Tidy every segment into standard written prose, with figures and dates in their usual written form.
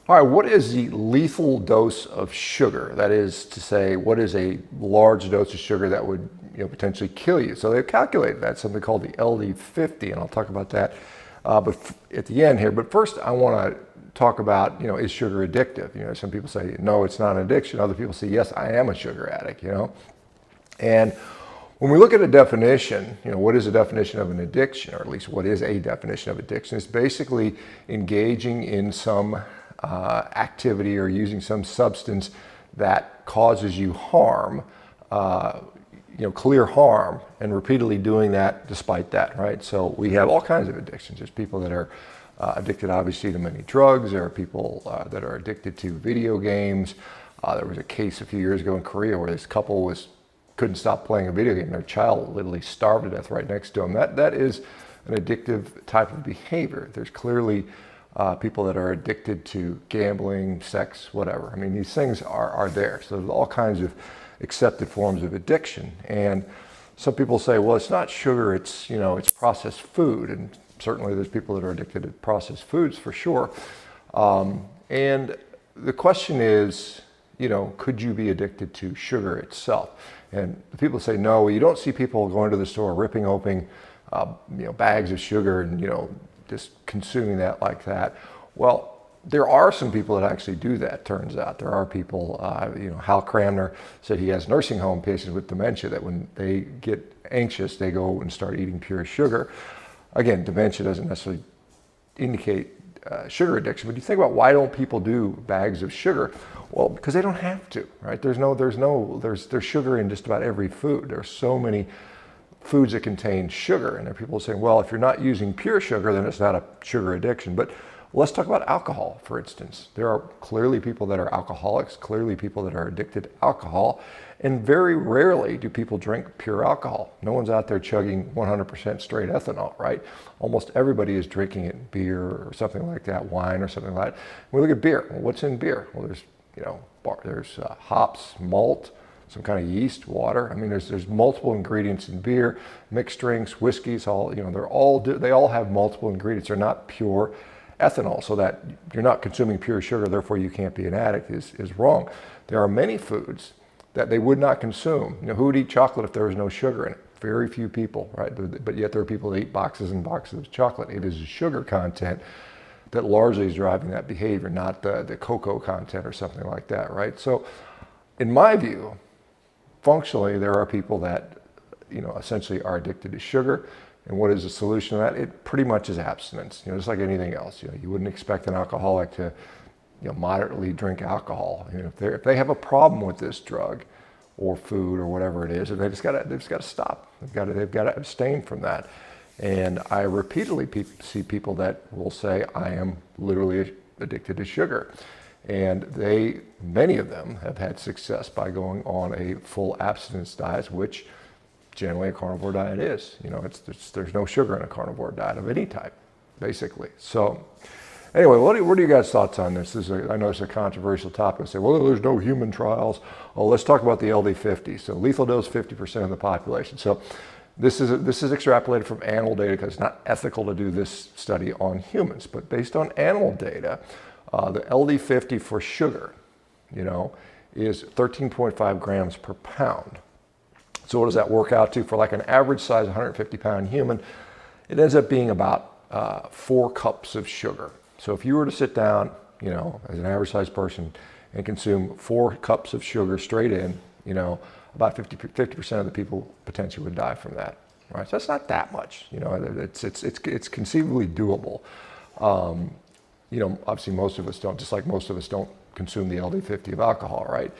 All right, what is the lethal dose of sugar? That is to say, what is a large dose of sugar that would potentially kill you? So they've calculated that, something called the LD50, and I'll talk about that at the end here. But first, I want to talk about, is sugar addictive? Some people say, no, it's not an addiction. Other people say, yes, I am a sugar addict, And when we look at a definition, what is a definition of an addiction, or at least what is a definition of addiction? It's basically engaging in some activity or using some substance that causes you harm, clear harm, and repeatedly doing that despite that, right? So we have all kinds of addictions. There's people that are addicted, obviously, to many drugs. There are people that are addicted to video games. There was a case a few years ago in Korea where this couple couldn't stop playing a video game. Their child literally starved to death right next to them. That is an addictive type of behavior. There's clearly people that are addicted to gambling, sex, whatever. I mean, these things are there. So there's all kinds of accepted forms of addiction. And some people say, well, it's not sugar, it's processed food. And certainly there's people that are addicted to processed foods for sure. And the question is, could you be addicted to sugar itself? And the people say, no, you don't see people going to the store ripping open, bags of sugar and, just consuming that like that. Well, there are some people that actually do that, turns out. There are people, Hal Cramner said he has nursing home patients with dementia that when they get anxious, they go and start eating pure sugar. Again, dementia doesn't necessarily indicate sugar addiction, but you think about why don't people do bags of sugar? Well, because they don't have to, right? There's sugar in just about every food. There's so many foods that contain sugar, and there are people saying, well, if you're not using pure sugar, then it's not a sugar addiction. But let's talk about alcohol, for instance. There are clearly people that are alcoholics, clearly people that are addicted to alcohol, and very rarely do people drink pure alcohol. No one's out there chugging 100% straight ethanol, right? Almost everybody is drinking it in beer or something like that, wine or something like that. When we look at beer, well, what's in beer? Well, there's hops, malt, some kind of yeast, water. I mean, there's multiple ingredients in beer, mixed drinks, whiskeys, they all have multiple ingredients. They're not pure ethanol, so that you're not consuming pure sugar, therefore you can't be an addict is wrong. There are many foods that they would not consume. Who would eat chocolate if there was no sugar in it? Very few people, right? But yet there are people that eat boxes and boxes of chocolate. It is the sugar content that largely is driving that behavior, not the cocoa content or something like that, right? So in my view, functionally, there are people that, essentially are addicted to sugar. And what is the solution to that? It pretty much is abstinence, just like anything else. You wouldn't expect an alcoholic to, moderately drink alcohol. If they have a problem with this drug or food or whatever it is, they've just got to stop. They've got to abstain from that. And I repeatedly see people that will say, I am literally addicted to sugar. And many of them have had success by going on a full abstinence diet, which generally a carnivore diet is. There's no sugar in a carnivore diet of any type, basically. So anyway, what are you guys' thoughts on this? I know it's a controversial topic. I say, well, there's no human trials. Oh, let's talk about the LD50. So lethal dose, 50% of the population. So this is extrapolated from animal data because it's not ethical to do this study on humans. But based on animal data, the LD50 for sugar, is 13.5 grams per pound. So what does that work out to for like an average size 150-pound human? It ends up being about 4 cups of sugar. So if you were to sit down, as an average size person and consume 4 cups of sugar straight in, about 50% of the people potentially would die from that. Right? So that's not that much. It's conceivably doable. Obviously most of us don't, just like most of us don't consume the LD50 of alcohol, right?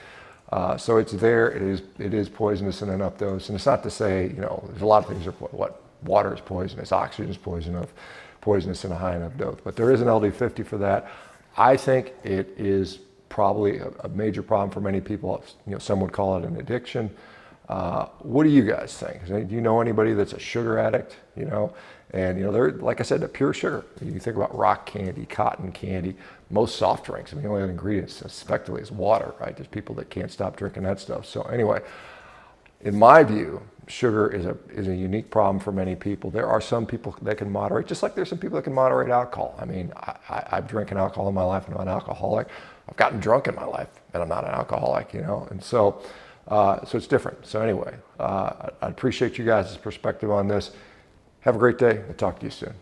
So it's there, it is poisonous in enough dose. And it's not to say, there's a lot of things water is poisonous, oxygen is poisonous in a high enough dose. But there is an LD50 for that. I think it is probably a major problem for many people. Some would call it an addiction. What do you guys think? Do you know anybody that's a sugar addict? And they're, like I said, the pure sugar. You think about rock candy, cotton candy, most soft drinks. The only other ingredients effectively is water, right? There's people that can't stop drinking that stuff. So anyway, in my view, sugar is a unique problem for many people. There are some people that can moderate, just like there's some people that can moderate alcohol. I mean, I've drinking alcohol in my life and I'm an alcoholic. I've gotten drunk in my life and I'm not an alcoholic, you know, and so it's different. So anyway, I appreciate you guys' perspective on this. Have a great day. We'll talk to you soon.